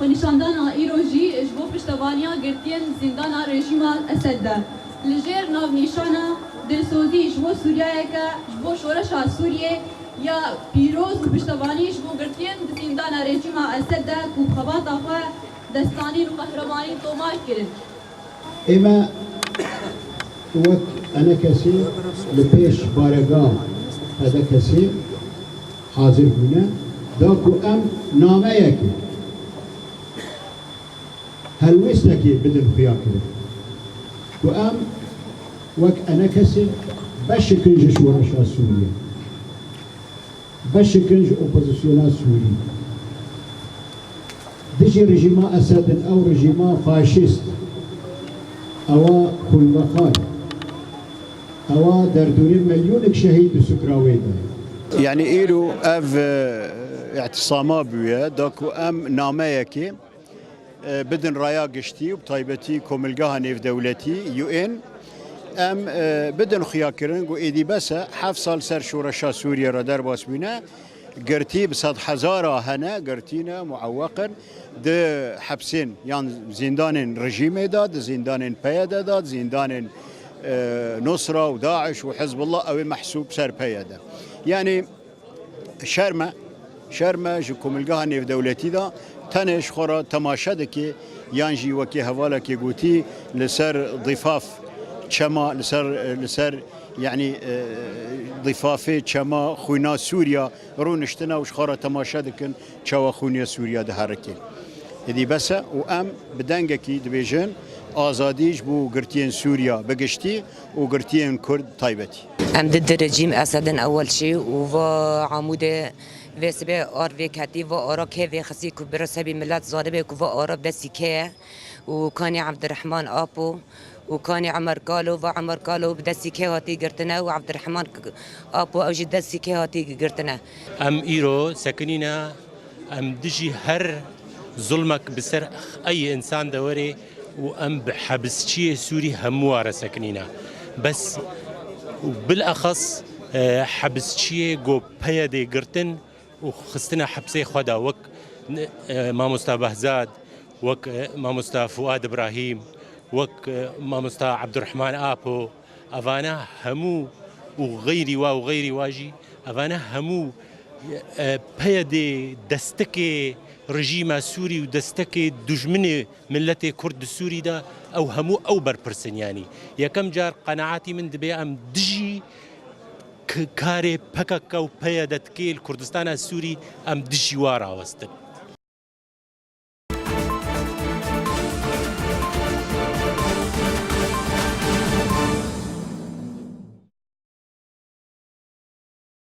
ونشاندانا ایروژی اجبو پشتوانیا گرتین زندانا رژیم اسد ده لجر ناو نشانا دلسوزی اجبو سوریه که اجبو شورشا سوریه یا پیروز پشتوانی اجبو گرتین زندانا رژیم اسد ده کو خبات آخوا دستانی و قهرمانی تومار کرد. اما وقت انا کسی لپیش بارگاه هذا کسی حاضر بونه داكو ام نامه يكي هلوسنكي بدل خياكي و ام وك انا كسي باش كنج شورشا سوريا باش كنج اوبوزيسيونا سوري ديجي رجيما اسد او رجيما فاشيست او خلمخان او دردورين مليونك شهيد سكراويدا يعني إيرو أف اعتصامات بويا داكو أم ناميكي بدن رايا قشتي وبطيبتي كوملقاها نيف دولتي UN أم بدن خياكرن قو إيدي بس حف سال سر شورشا سوريا ردار باسبينا قرتي بصد حزارة هنا قرتينا معوقا ده حبسين يعني زندان رجيم داد زندان بيادة داد زندان نصرة وداعش وحزب الله أو محسوب سر بيادة يعني شرمة جوكم الجهني في دولتي دا تنش خورا تماشدكي يانجي وكي هوالكي قوتي لسر ضفاف شما لسر يعني ضفافي شما خونا سوريا رونشتنا وش خورا تماشدكن شوا خونا سوريا دهاركي هذه بس وام بدنجكي دبيجن آزادیش بو قرتين سوريا بقشتي وقرتين كرد طيبتي. ام ضد الرجيم اسد اول شيء وعمود وسبه ار في كاتي وارا كي خسي كبرسبي ملت ظالمه كو ارا بسيكه وكان عبد الرحمن ابو وكان عمر قالو وعمر قالو بدسيكه هاتي قرتنا وعبد الرحمن ابو او جد دسيكه هاتي قرتنا ام ايرو سكنينا ام دجي هر ظلمك بسر اي انسان دوري وام بحبسشي سوري همواره سكنينا بس وبالاخص حبسشي جو بيدي قرتن وخستنا حبسي خدا وك ما مستبهزاد وك ما مستى فؤاد ابراهيم وك ما مستى عبد الرحمن ابو افانا همو وغيري وغيري واجي افانا همو بيدي دستكي رژیم سوری و دستک دشمن ملت کرد سوری دا او همو او برپرسن یعنی یکم جار قناعتی من دبی ام دجی کاری پکک و پیادت کیل کردستان سوری ام دجی وارا وستن